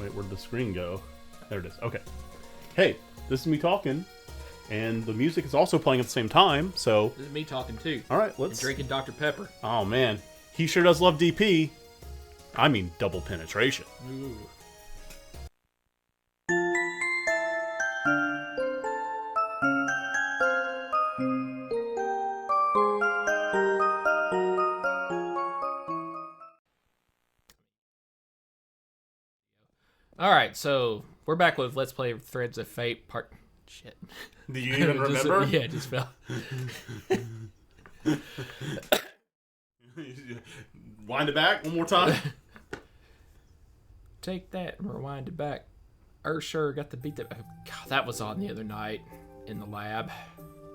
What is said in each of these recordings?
Wait, where'd the screen go? There it is. Okay. Hey, this is me talking, and the music is also playing at the same time, so... This is me talking, too. All right, let's... And drinking Dr. Pepper. Oh, man. He sure does love DP. I mean, double penetration. Ooh. Alright, so we're back with Let's Play Threads of Fate part... Shit. Do you even remember? Yeah, it just fell. Wind it back one more time. Take that and rewind it back. Sure, got the beat that... God, that was on the other night in the lab.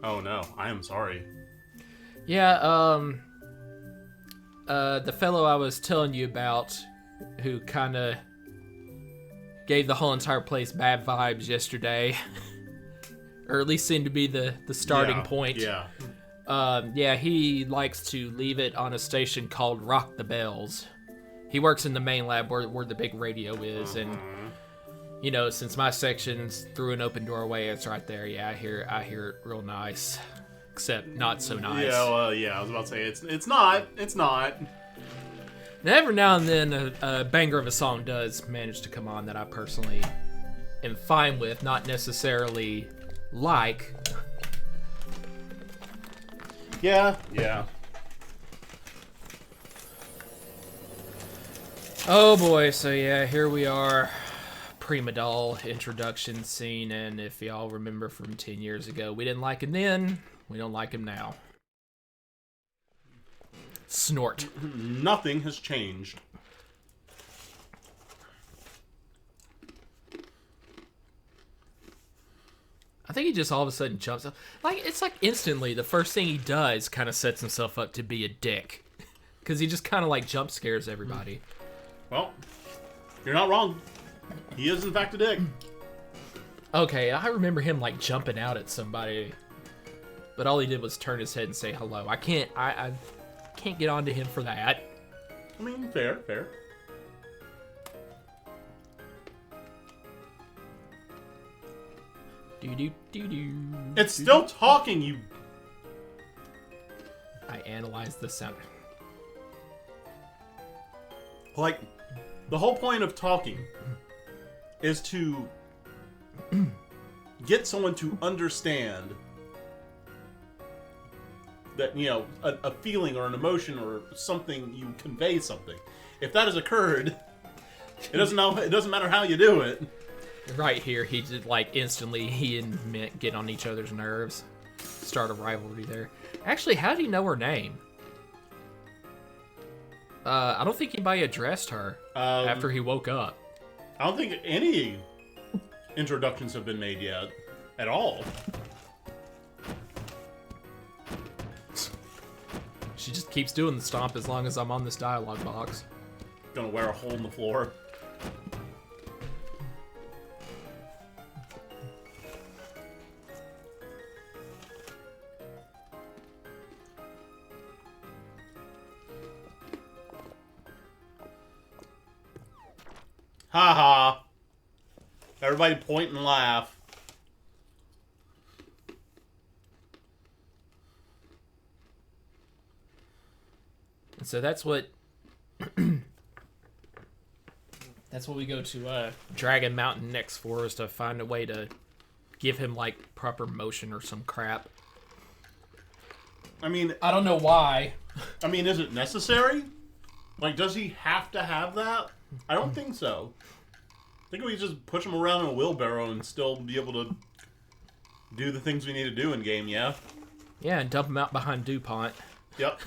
Oh no, I am sorry. Yeah, the fellow I was telling you about who kind of gave the whole entire place bad vibes yesterday, or at least seemed to be the starting point. Yeah. Yeah, he likes to leave it on a station called Rock the Bells. He works in the main lab where the big radio is, and you know, since my section's through an open doorway, it's right there. Yeah, I hear it real nice, except not so nice. Yeah, yeah, I was about to say it's not. Now, every now and then, a banger of a song does manage to come on that I personally am fine with, not necessarily like. Yeah. Oh boy, so yeah, here we are. Prima doll introduction scene, and if y'all remember from 10 years ago, we didn't like him then, we don't like him now. Snort. Nothing has changed. I think he just all of a sudden jumps up. It's like instantly, the first thing he does kind of sets himself up to be a dick. Because he just kind of like jump scares everybody. Well, you're not wrong. He is in fact a dick. Okay, I remember him like jumping out at somebody. But all he did was turn his head and say hello. I can't get onto him for that. I mean, fair. Do-do-do-do. It's still talking, you... I analyzed the sound. Like, the whole point of talking is to get someone to understand that, you know, a feeling or an emotion or something, you convey something. If that has occurred, it doesn't matter how you do it. Right here, he just like instantly he and Mint get on each other's nerves, start a rivalry there. Actually, how do you know her name? I don't think anybody addressed her after he woke up. I don't think any introductions have been made yet, at all. She just keeps doing the stomp as long as I'm on this dialogue box. Gonna wear a hole in the floor. Ha ha. Everybody point and laugh. So that's what we go to Dragon Mountain next for, is to find a way to give him like proper motion or some crap. I mean, I don't know why. I mean, is it necessary? Like, does he have to have that? I don't think so. I think we just push him around in a wheelbarrow and still be able to do the things we need to do in game, yeah? Yeah, and dump him out behind DuPont. Yep.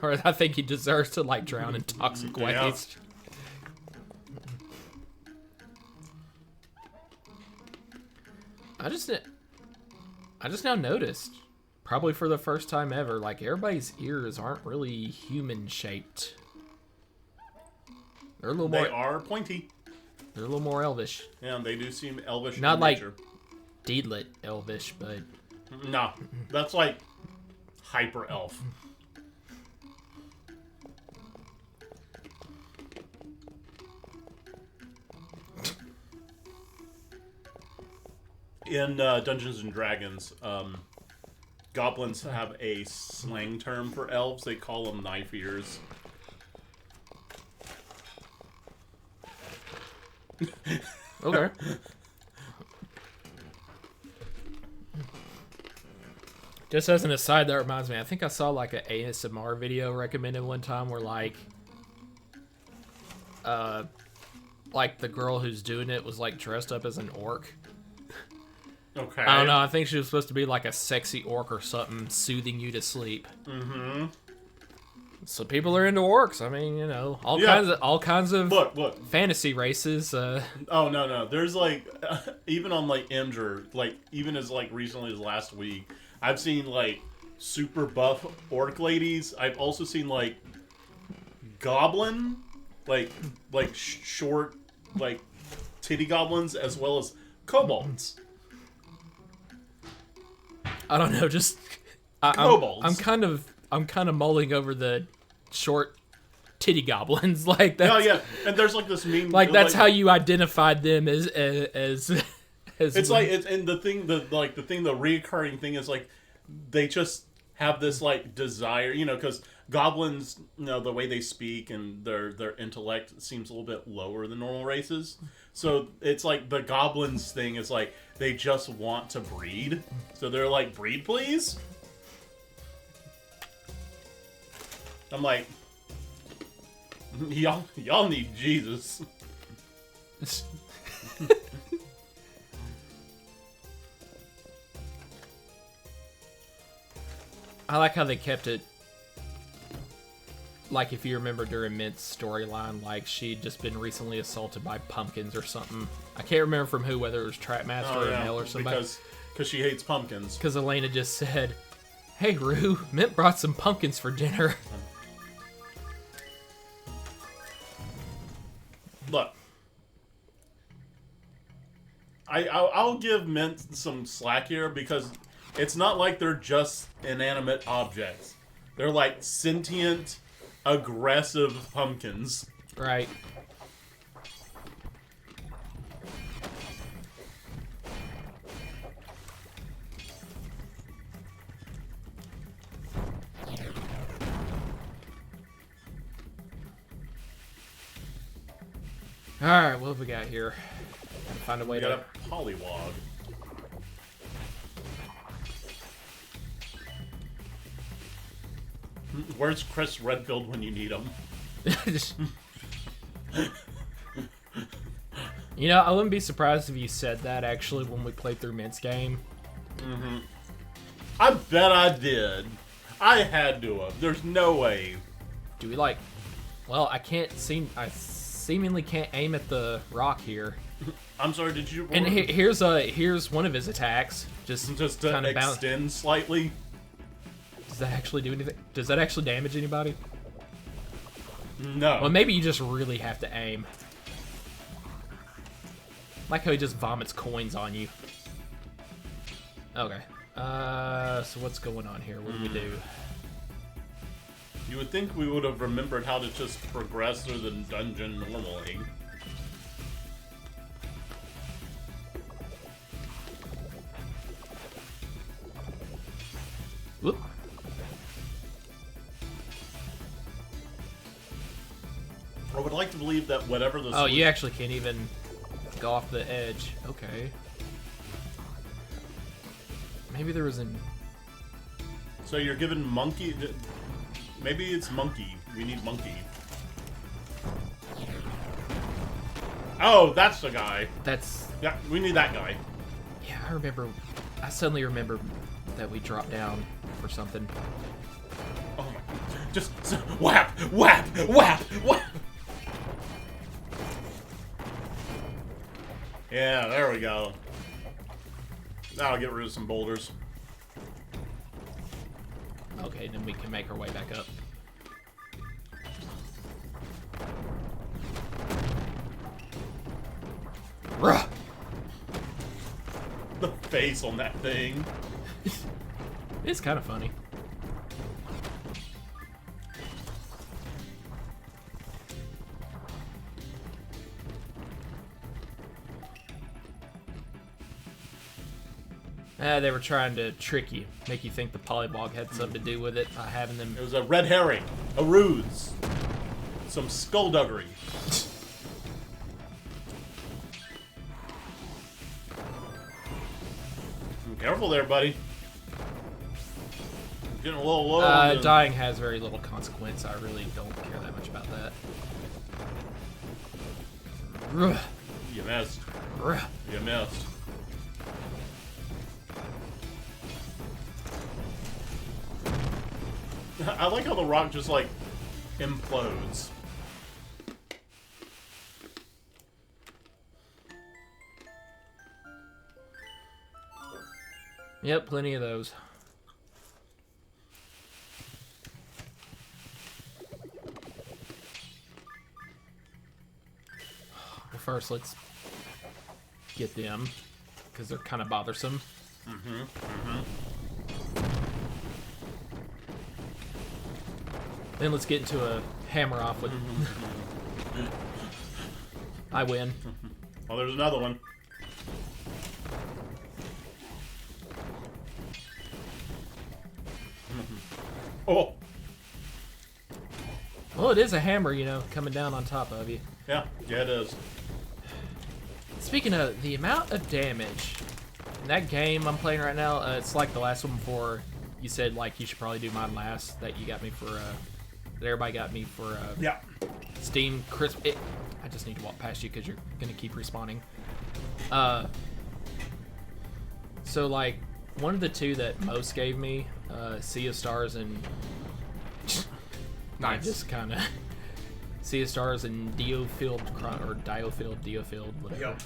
Or I think he deserves to like drown in toxic waste. I just now noticed, probably for the first time ever, like everybody's ears aren't really human shaped. They're a little more. They are pointy. They're a little more elvish. Yeah, they do seem elvish. Not in like nature. Deedlit elvish, but No, that's like hyper elf. In Dungeons and Dragons, goblins have a slang term for elves. They call them knife ears. Okay. Just as an aside, that reminds me, I think I saw like an ASMR video recommended one time where like the girl who's doing it was like dressed up as an orc. Okay. I don't know, I think she was supposed to be like a sexy orc or something, soothing you to sleep. Mm-hmm. So people are into orcs. I mean, you know, all kinds of look fantasy races. Oh no, there's like even on like Imgur, like even as like recently as last week, I've seen like super buff orc ladies. I've also seen like goblin, like short like titty goblins, as well as kobolds. I don't know, just Kobolds. I'm kind of mulling over the short titty goblins like that. Oh yeah, and there's like this meme. Like that's how you identified them as It's like it's and the reoccurring thing is like they just have this like desire, you know, because goblins, you know, the way they speak and their intellect seems a little bit lower than normal races. So it's like the goblins thing is like they just want to breed. So they're like, breed please. I'm like, y'all need Jesus. I like how they kept it. Like, if you remember during Mint's storyline, like, she'd just been recently assaulted by pumpkins or something. I can't remember from who, whether it was Trapmaster or Mel or somebody. Because she hates pumpkins. Because Elena just said, "Hey, Rue, Mint brought some pumpkins for dinner." Look. I'll give Mint some slack here because it's not like they're just inanimate objects. They're like sentient, aggressive pumpkins. Right. Alright, what have we got here? Gotta find a way We got to... a polywog. Where's Chris Redfield when you need him? You know, I wouldn't be surprised if you said that, actually, when we played through Mint's game. Mm-hmm. I bet I did. I had to have. There's no way. Do we, like... Well, I seemingly can't aim at the rock here. I'm sorry, did you... And here's one of his attacks. Just to kind of extend slightly? Does that actually do anything? Does that actually damage anybody? No. Well, maybe you just really have to aim. Like how he just vomits coins on you. Okay. So what's going on here? What do we do? You would think we would have remembered how to just progress through the dungeon normally. Whoop. I would like to believe that whatever the... Oh, you actually can't even go off the edge. Okay. Maybe there was an... So you're giving monkey... Maybe it's monkey. We need monkey. Oh, that's the guy. That's... Yeah, we need that guy. Yeah, I remember... I suddenly remember that we dropped down for something. Oh my... Just whap, whap, whap, whap. Yeah, there we go. That'll get rid of some boulders. Okay, then we can make our way back up. Ruh! The face on that thing. It's kind of funny. They were trying to trick you, make you think the polywog had something to do with it, by having them. It was a red herring, a ruse, some skullduggery. Careful there, buddy. Getting a little low. Dying has very little consequence. I really don't care that much about that. You missed. You missed. I like how the rock just like implodes. Yep, plenty of those. Well, first let's get them, because they're kind of bothersome. Then let's get into a hammer off with. I win. Oh, there's another one. Oh. Well, it is a hammer, you know, coming down on top of you. Yeah, it is. Speaking of the amount of damage in that game I'm playing right now, it's like the last one before. You said like you should probably do mine last. That you got me for. That everybody got me for. Yeah. Steam crisp. I just need to walk past you because you're gonna keep respawning. So like one of the two that most gave me, Sea of Stars and. Nice. Just kind of. Sea of Stars and Diofield or Diofield, whatever. Yep.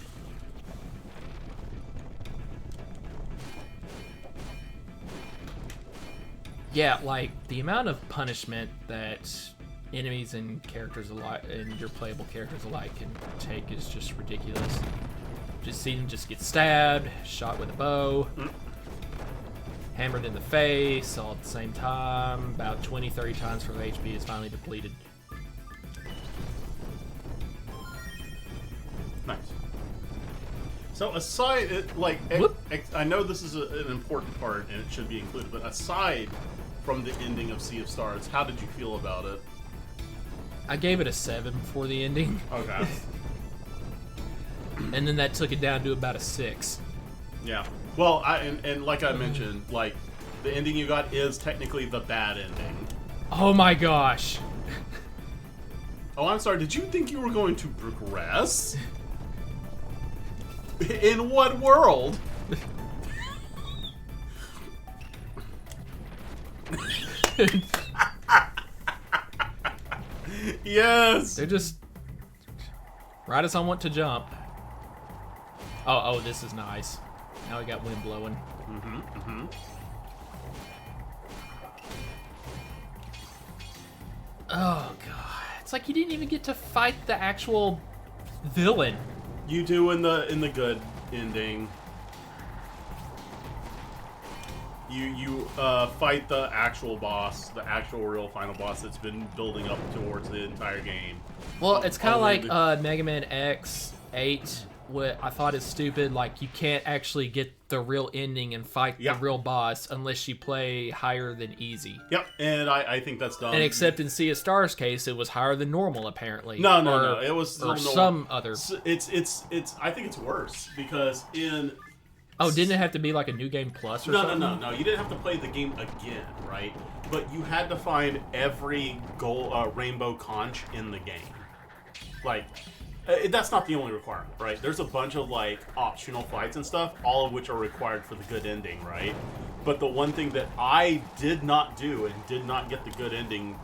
Yeah, like the amount of punishment that enemies and characters alike, and your playable characters alike, can take is just ridiculous. Just see them just get stabbed, shot with a bow, hammered in the face, all at the same time. About 20-30 times for the HP is finally depleted. Nice. So aside, I know this is an important part and it should be included, but aside from the ending of Sea of Stars, how did you feel about it? I gave it a 7 before the ending. Okay. And then that took it down to about a 6. Yeah. Well, and like I mentioned, like the ending you got is technically the bad ending. Oh my gosh. Oh, I'm sorry. Did you think you were going to progress? In what world? Yes. They're just right as I want to jump. Oh, this is nice. Now we got wind blowing. Oh god, it's like you didn't even get to fight the actual villain. You do in the good ending. You fight the actual boss, the actual real final boss that's been building up towards the entire game. Well, it's kind of like Mega Man X8. What I thought is stupid, like you can't actually get the real ending and fight the real boss unless you play higher than easy. Yep, and I think that's dumb. And except in Sea of Stars case, it was higher than normal apparently. No, it was or some other. It's I think it's worse because in. Oh, didn't it have to be like a new game plus or something? No. You didn't have to play the game again, right? But you had to find every rainbow conch in the game. Like, that's not the only requirement, right? There's a bunch of like optional fights and stuff, all of which are required for the good ending, right? But the one thing that I did not do and did not get the good ending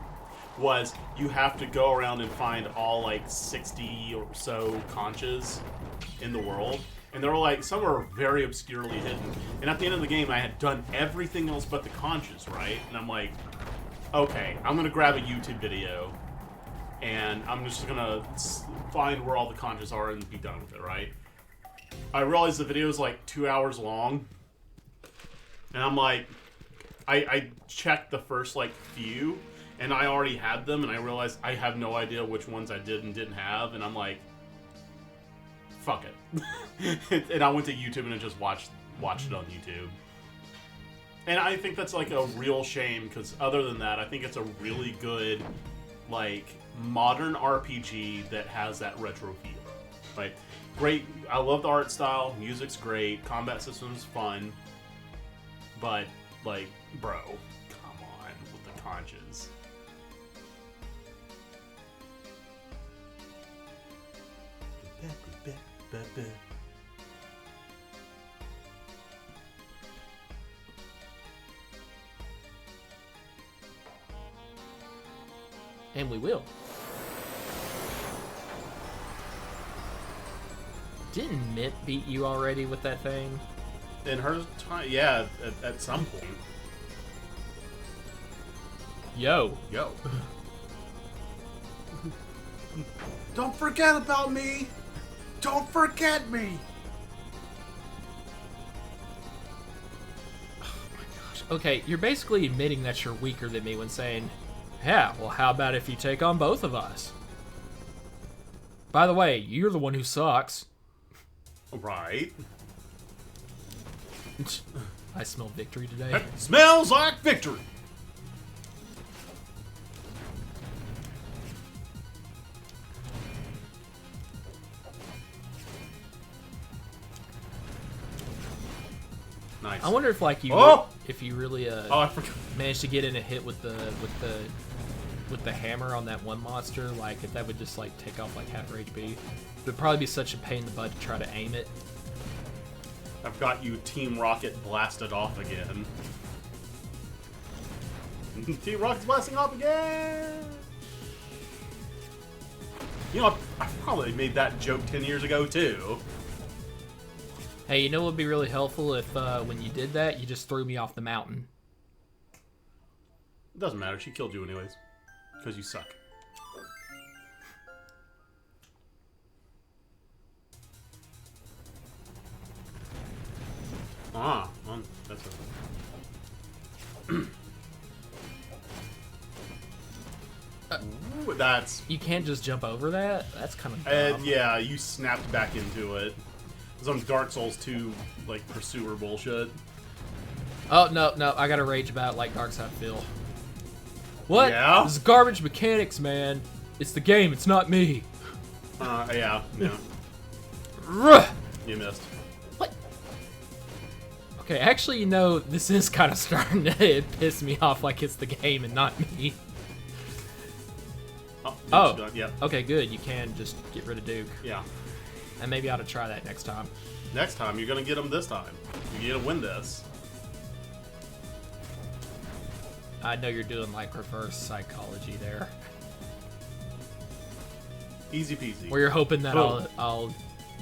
was you have to go around and find all like 60 or so conches in the world. And they were like, some are very obscurely hidden. And at the end of the game, I had done everything else but the conches, right? And I'm like, okay, I'm going to grab a YouTube video. And I'm just going to find where all the conches are and be done with it, right? I realized the video is like 2 hours long. And I'm like, I checked the first like few. And I already had them. And I realized I have no idea which ones I did and didn't have. And I'm like, fuck it. And I went to YouTube and I just watched watched it on YouTube. And I think that's like a real shame, because other than that, I think it's a really good, like, modern RPG that has that retro feel. Right? Great. I love the art style. Music's great. Combat system's fun. But, like, bro, come on with the conches. And we will. Didn't Mint beat you already with that thing? In her time, yeah, at some point. Yo. Don't forget about me! Don't forget me! Okay, you're basically admitting that you're weaker than me when saying, yeah, well, how about if you take on both of us? By the way, you're the one who sucks. Right. I smell victory today. Smells like victory! Nice. I wonder if, like, you, Oh! if you really I forgot. managed to get in a hit with the hammer on that one monster, like if that would just like take off like half her HP. It'd probably be such a pain in the butt to try to aim it. I've got you Team Rocket blasted off again. Team Rocket's blasting off again! You know, I probably made that joke 10 years ago, too. Hey, you know what would be really helpful if when you did that, you just threw me off the mountain. It doesn't matter, she killed you anyways. Because you suck. Ah, well, that's a... Ooh, that's... You can't just jump over that? That's kind of dumb. yeah, you snapped back into it. Some Dark Souls 2, like, pursuer bullshit. Oh, no, I gotta rage about, like, Darkside Phil. What? Yeah? This is garbage mechanics, man. It's the game, it's not me. Yeah. Ruh! You missed. What? Okay, actually, you know, this is kind of starting to piss me off like it's the game and not me. Oh. Yeah. Okay, good. You can just get rid of Duke. Yeah. And maybe I ought to try that next time. Next time, you're gonna get him this time. You're gonna win this. I know you're doing, like, reverse psychology there. Easy peasy. Where you're hoping that Boom. I'll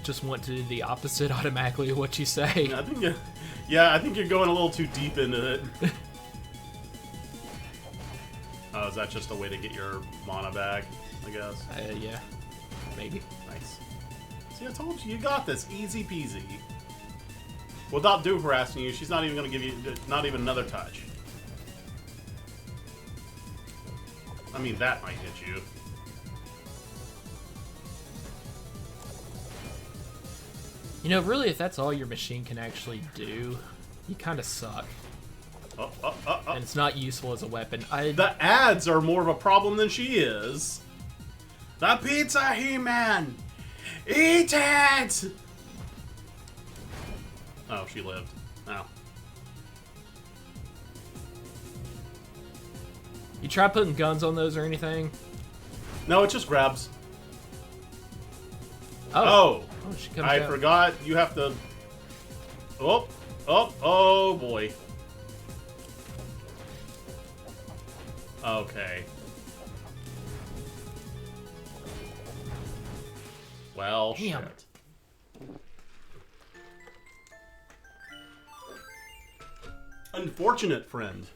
just want to do the opposite automatically of what you say. I think I think you're going a little too deep into it. Oh, is that just a way to get your mana back, I guess? Yeah. Maybe. Nice. See, I told you, you got this. Easy peasy. Without Duke harassing you, she's not even going to give you, not even another touch. I mean, that might hit you. You know, really, if that's all your machine can actually do, you kind of suck. And it's not useful as a weapon. The ads are more of a problem than she is. The pizza, He-Man! Eat it! Oh, she lived. Oh. You try putting guns on those or anything? No, it just grabs. Oh, she comes I down. forgot. You have to... Oh boy. Okay. Well, Damn. shit. Unfortunate friend.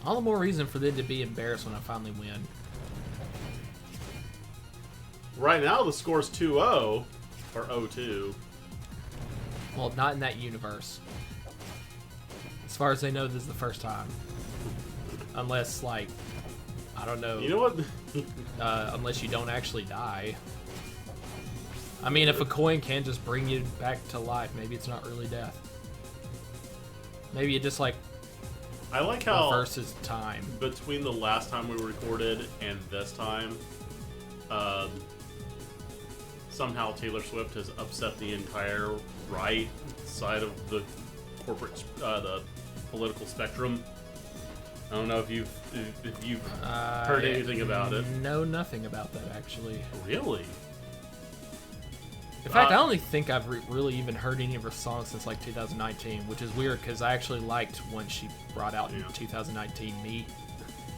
All the more reason for them to be embarrassed when I finally win. Right now, the score's 2-0. Or 0-2. Well, not in that universe. As far as they know, this is the first time. Unless, like, I don't know. You know what? Unless you don't actually die. I mean, if a coin can just bring you back to life, maybe it's not really death. Maybe it just, like, I like how reverses time. between the last time we recorded and this time, somehow Taylor Swift has upset the entire right side of the corporate, the political spectrum. I don't know if you've heard anything about it. Know nothing about that, actually. Really? In fact, I don't think I've really even heard any of her songs since like 2019, which is weird because I actually liked when she brought out in 2019 Me.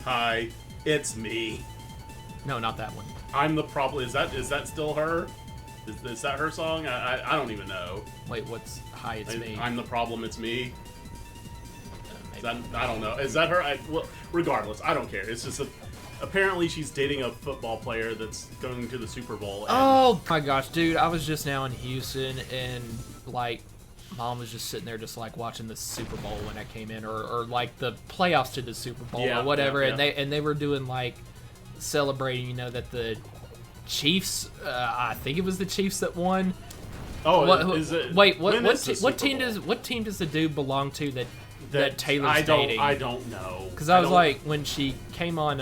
Hi, it's me. No, not that one. I'm the problem. Is that still her? Is that her song? I don't even know. Wait, what's Hi, It's Me? I'm the problem. It's me. Maybe. I don't know. Is that her? Well, regardless, I don't care. It's just apparently she's dating a football player that's going to the Super Bowl. And Oh my gosh, dude! I was just now in Houston, and like, Mom was just sitting there, just like watching the Super Bowl when I came in, or like the playoffs to the Super Bowl or whatever, yeah. and they were doing like celebrating, you know, that the Chiefs. I think it was the Chiefs that won. Oh, is it? Wait, when is the what Super team Bowl? does the dude belong to that Taylor's dating? I don't know. Because I was like, when she came on,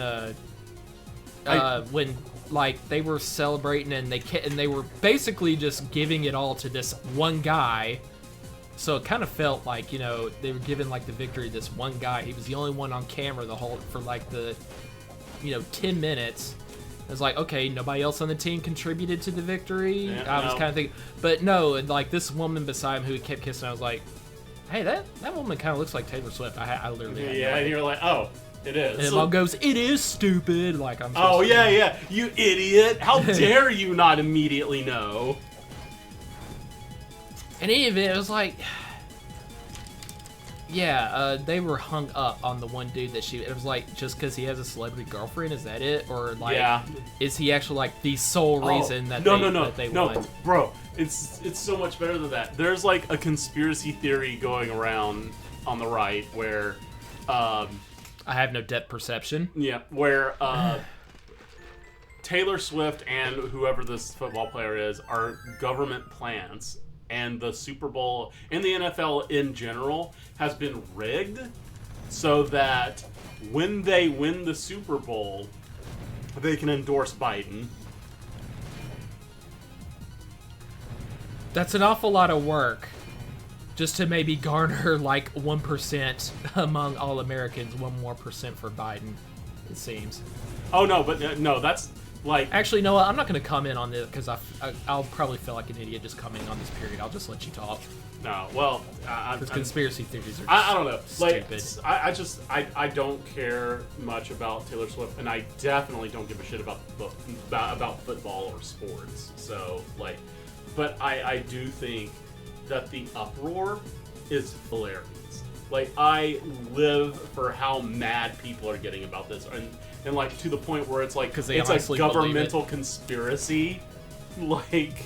when like they were celebrating and they were basically just giving it all to this one guy, so it kind of felt like, you know, they were giving like the victory to this one guy. He was the only one on camera for like the, you know, 10 minutes. I was like, okay, nobody else on the team contributed to the victory. Yeah, I was kind of thinking, but no, and like this woman beside him who he kept kissing, I was like, hey, that woman kind of looks like Taylor Swift. I literally had no Yeah, and idea. you're like, oh, it is. And Mom goes, it is stupid. Like I'm. Oh yeah, you idiot! How dare you not immediately know? In any event, it was like, yeah, they were hung up on the one dude that it was like, just because he has a celebrity girlfriend, is that it? Or like, Yeah. is he actually like the sole reason that they no, won? bro, it's so much better than that. There's like a conspiracy theory going around on the right where, I have no depth perception. yeah, where Taylor Swift and whoever this football player is are government plants. And the Super Bowl and the NFL in general has been rigged so that when they win the Super Bowl, they can endorse Biden. That's an awful lot of work just to maybe garner like 1% among all Americans, 1% more for Biden, it seems. Oh, no, but no, that's like... Actually, no, I'm not going to comment on this because I'll probably feel like an idiot just commenting on this period. I'll just let you talk. No, well... Because conspiracy theories are just I don't know. stupid. Like, I don't care much about Taylor Swift, and I definitely don't give a shit about football or sports. So, like... But I do think that the uproar is hilarious. Like, I live for how mad people are getting about this. And like, to the point where it's like, it's a governmental conspiracy. Like,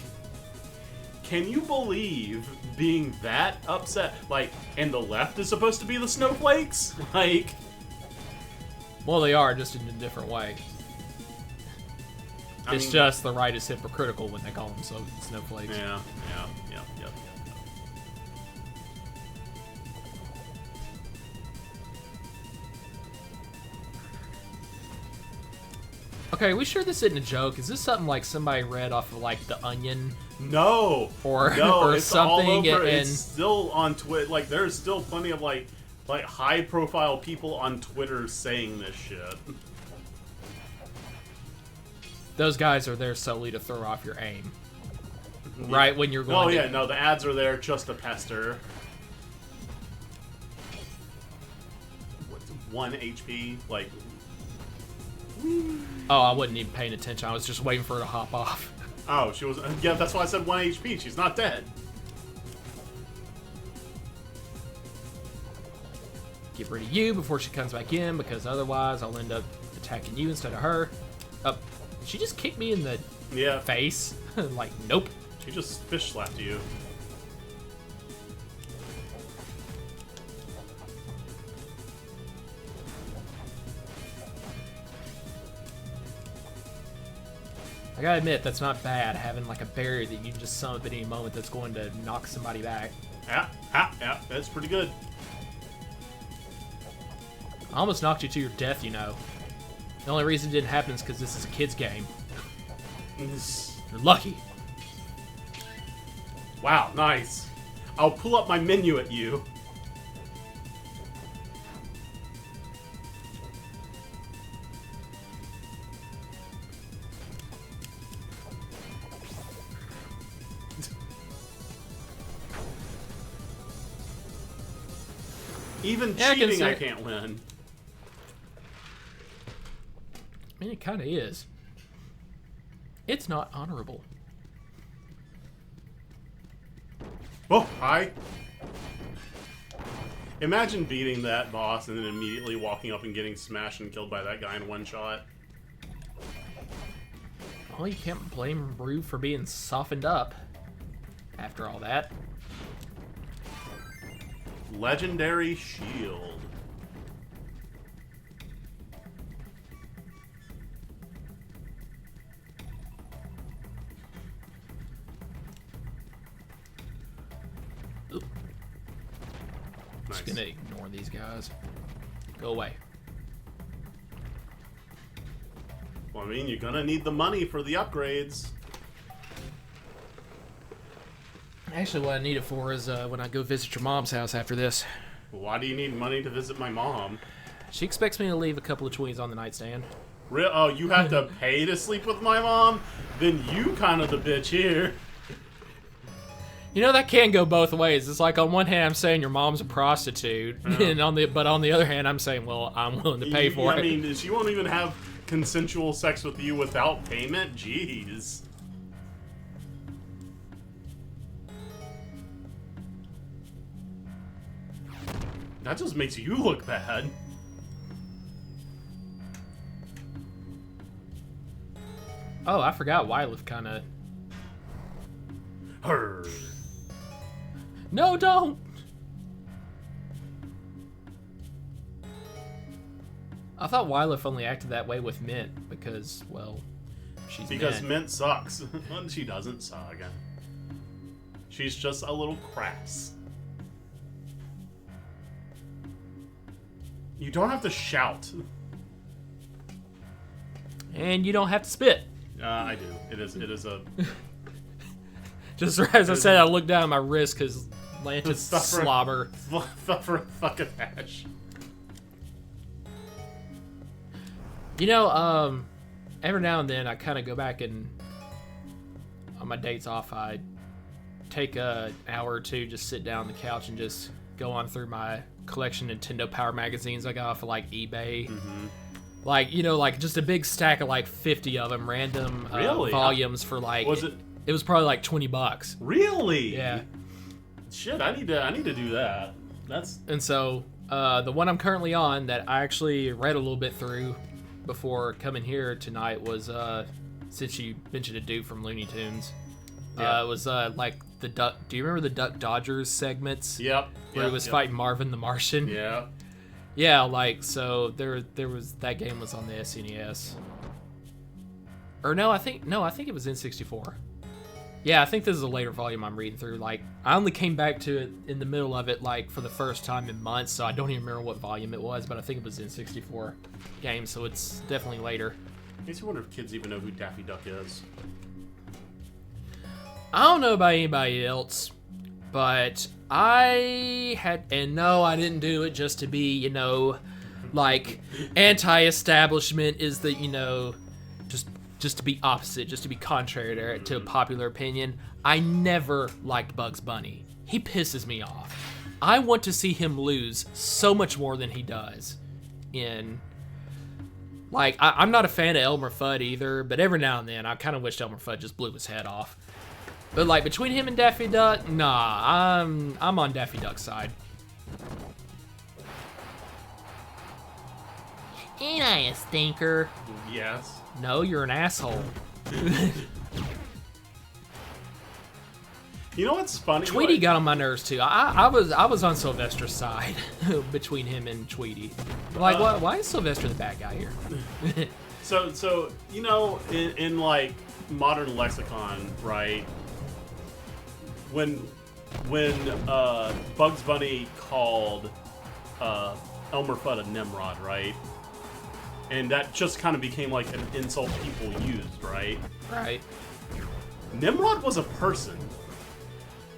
can you believe being that upset? Like, and the left is supposed to be the snowflakes? Like... Well, they are, just in a different way. It's mean, just the right is hypocritical when they call them snowflakes. Yeah. Okay, are we sure this isn't a joke? Is this something like somebody read off of like The Onion? No, or it's something? All over. And it's still on Twitter. Like, there's still plenty of like high-profile people on Twitter saying this shit. Those guys are there solely to throw off your aim. Right when you're going. Oh yeah, no, the ads are there just to pester. What's 1 HP? Like. Oh, I wasn't even paying attention. I was just waiting for her to hop off. Oh, she was. Yeah, that's why I said 1 HP. She's not dead. Get rid of you before she comes back in, because otherwise I'll end up attacking you instead of her. She just kicked me in the face. Like, nope. She just fish slapped you. I gotta admit, that's not bad, having like a barrier that you can just sum up at any moment that's going to knock somebody back. Yeah, that's pretty good. I almost knocked you to your death, you know. The only reason it didn't happen is because this is a kid's game. You're lucky. Wow, nice. I'll pull up my menu at you. Even cheating, I can't win. I mean, it kind of is. It's not honorable. Oh, hi. Imagine beating that boss and then immediately walking up and getting smashed and killed by that guy in one shot. Well, you can't blame Rue for being softened up after all that. Legendary shield. Oop. Nice. Just gonna ignore these guys. Go away. Well, I mean, you're gonna need the money for the upgrades. Actually, what I need it for is when I go visit your mom's house after this. Why do you need money to visit my mom? She expects me to leave a couple of 20s on the nightstand. Oh, you have to pay to sleep with my mom? Then you kind of the bitch here. You know, that can go both ways. It's like on one hand I'm saying your mom's a prostitute, and on the other hand I'm saying, well, I'm willing to pay for it. I mean, she won't even have consensual sex with you without payment? Jeez. That just makes you look bad. Oh, I forgot Wyleth kind of... Her. No, don't! I thought Wyleth only acted that way with Mint because, well, she's Because Mint sucks. Well, she doesn't suck. She's just a little crass. You don't have to shout. And you don't have to spit. I do. It is a... Just as I said, I looked down at my wrist because Lantis slobber. For a fucking hash. You know, every now and then I kind of go back and on my dates off, I take an hour or two, just sit down on the couch and just go on through my collection of Nintendo Power magazines I got off of like eBay. Mm-hmm. Like, you know, like just a big stack of like 50 of them, random volumes for like... It was probably like $20. Really? Yeah. Shit, I need to do that. And so the one I'm currently on that I actually read a little bit through before coming here tonight was since you mentioned a dude from Looney Tunes. Yeah. It was like the Duck. Do you remember the Duck Dodgers segments? Yep. Where he was fighting Marvin the Martian. Yeah. Yeah, like so there was that game was on the SNES. Or no, I think it was N64. Yeah, I think this is a later volume I'm reading through. Like, I only came back to it in the middle of it, like, for the first time in months, so I don't even remember what volume it was, but I think it was N64 game, so it's definitely later. Makes me wonder if kids even know who Daffy Duck is. I don't know about anybody else, but I had, and no, I didn't do it just to be, you know, like, anti-establishment is the, you know, just to be opposite, just to be contrary to popular opinion. I never liked Bugs Bunny. He pisses me off. I want to see him lose so much more than he does. Like, I'm not a fan of Elmer Fudd either, but every now and then I kind of wish Elmer Fudd just blew his head off. But like between him and Daffy Duck, nah, I'm on Daffy Duck's side. Ain't I a stinker? Yes. No, you're an asshole. You know what's funny? Tweety got on my nerves too. I was on Sylvester's side between him and Tweety. Like, why is Sylvester the bad guy here? So you know, in like modern lexicon, right? When Bugs Bunny called Elmer Fudd a Nimrod, right? And that just kind of became like an insult people used, right? Right. Nimrod was a person.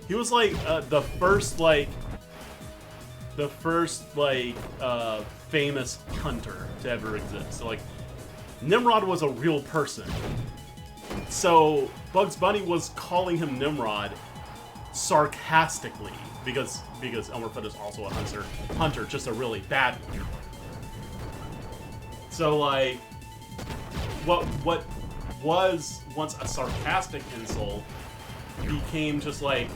He was like the first famous hunter to ever exist. So like Nimrod was a real person. So Bugs Bunny was calling him Nimrod sarcastically because Elmer Fudd is also a hunter, just a really bad one. So like what was once a sarcastic insult became just like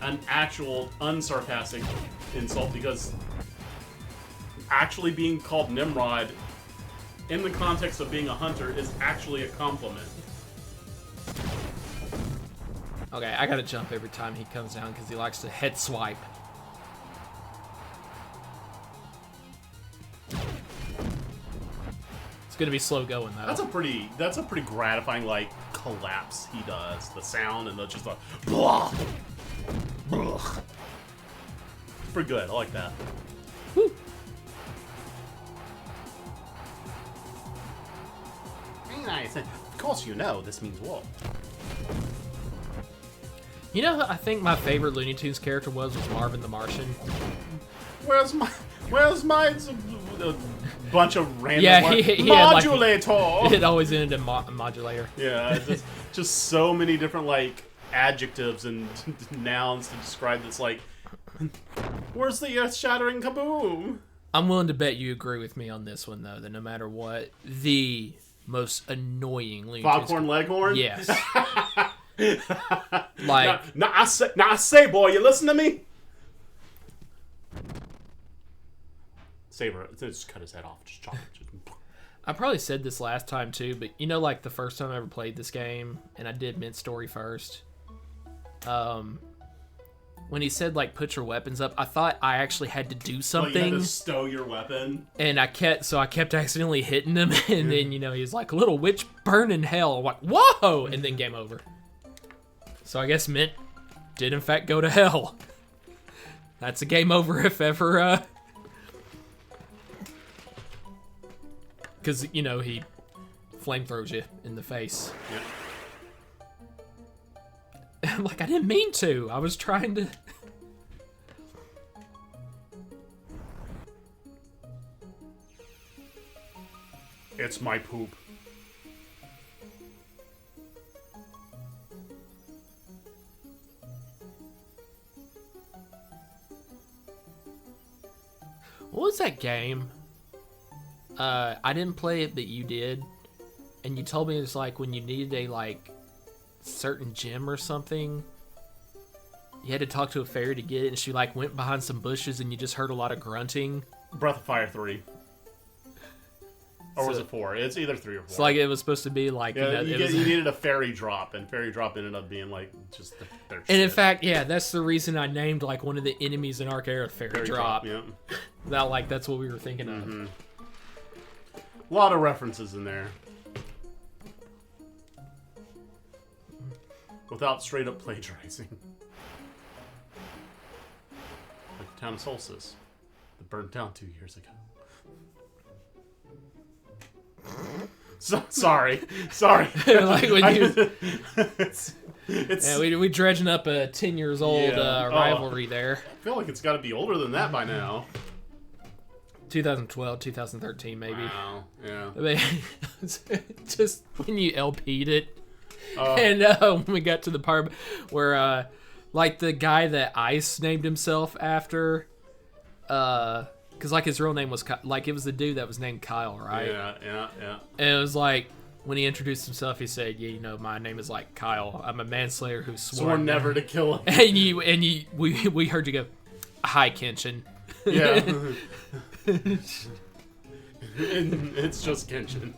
an actual unsarcastic insult, because actually being called Nimrod in the context of being a hunter is actually a compliment. Okay, I gotta jump every time he comes down because he likes to head swipe. It's gonna be slow going though. That's a pretty gratifying like collapse he does. The sound and the just like blah, blah. It's pretty good. I like that. Woo. Very nice. Of course, you know this means what. You know, I think my favorite Looney Tunes character was Marvin the Martian. Where's my a bunch of random he modulator. Had like, it always ended in modulator. Yeah, just so many different like adjectives and nouns to describe this. Like, where's the earth-shattering kaboom? I'm willing to bet you agree with me on this one though. That no matter what, the most annoying Looney Tunes Foghorn Leghorn. Yes. Like, now I say, boy, you listen to me. Saber, just cut his head off. Just chop it. I probably said this last time too, but you know, like the first time I ever played this game, and I did Mint Story first. When he said like put your weapons up, I thought I actually had to do something. Well, you had to stow your weapon. And I kept accidentally hitting him, and then you know he's like, "Little witch, burn in hell." I'm like, "Whoa!" And then game over. So I guess Mint did in fact go to hell. That's a game over if ever. Because, you know, he flamethrows you in the face. Yeah. I'm like, I didn't mean to. I was trying to... It's my poop. What was that game? I didn't play it, but you did. And you told me it's like when you needed a, like, certain gem or something, you had to talk to a fairy to get it, and she, like, went behind some bushes and you just heard a lot of grunting. Breath of Fire 3. Or was it 4? It's either 3 or 4. It's like it was supposed to be like... Yeah, you needed a fairy drop, and fairy drop ended up being, like, just their shit. And in fact, yeah, that's the reason I named, like, one of the enemies in Ark Era fairy drop. Yeah. That, like, that's what we were thinking of. Mm-hmm. A lot of references in there. Without straight up plagiarizing. Like the town of Solstice. That burned down 2 years ago. So, sorry. Like when you... it's yeah, we dredging up a 10 years old rivalry there. I feel like it's got to be older than that by now. 2012, 2013, maybe. Wow, yeah. I mean, just when you LP'd it. And when we got to the part where, like, the guy that Ice named himself after, because, like, his real name was, like, it was the dude that was named Kyle, right? Yeah. And it was like, when he introduced himself, he said, "Yeah, you know, my name is, like, Kyle. I'm a manslayer who swore never to kill him." And we heard you go, "Hi, Kenshin." Yeah. It's just Kenshin.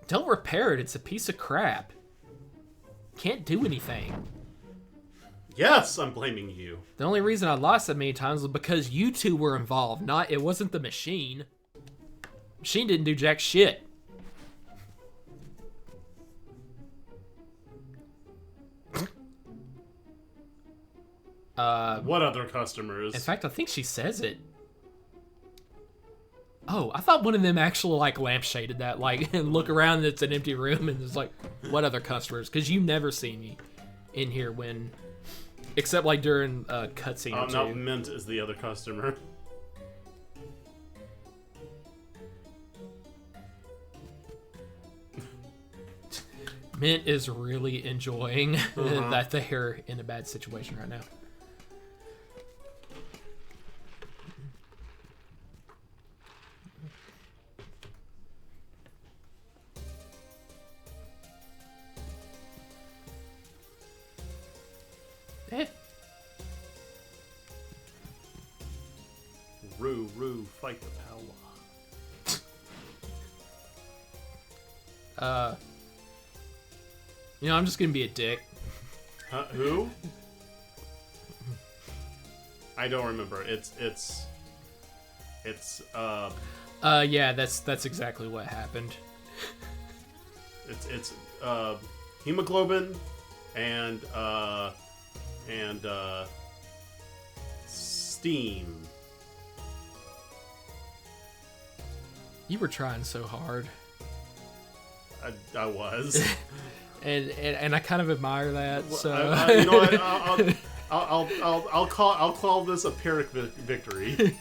Don't repair it. It's a piece of crap. Can't do anything. Yes, I'm blaming you. The only reason I lost that many times was because you two were involved. It wasn't the machine. Machine didn't do jack shit. What other customers? In fact, I think she says it. Oh, I thought one of them actually like lampshaded that, like, and look around and it's an empty room and it's like, what other customers? Because you never see me in here when, except like during a cutscene or two. No, Mint is the other customer. Mint is really enjoying that they're in a bad situation right now. Eh. Roo, fight the power. I'm just gonna be a dick. Who? I don't remember. Yeah, that's exactly what happened. It's hemoglobin and steam. You were trying so hard. I was. And I kind of admire that. So you know what? I'll call this a Pyrrhic victory.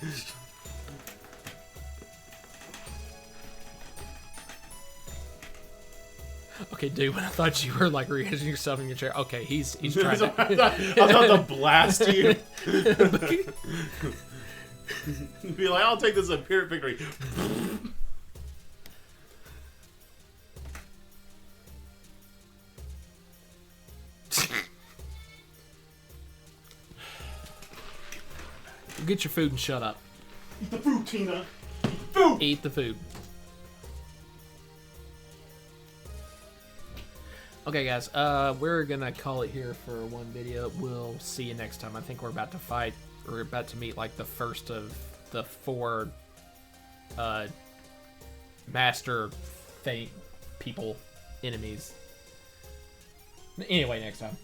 Okay, dude. When I thought you were like rearranging yourself in your chair, okay, he's trying to. I was about to blast you. Be like, I'll take this as a Pyrrhic victory. Get your food and shut up. Eat the food, Tina. Eat the food. Eat the food. Okay, guys. We're gonna call it here for one video. We'll see you next time. I think we're about to fight. We're about to meet like the first of the 4 master fate people enemies. Anyway, next time.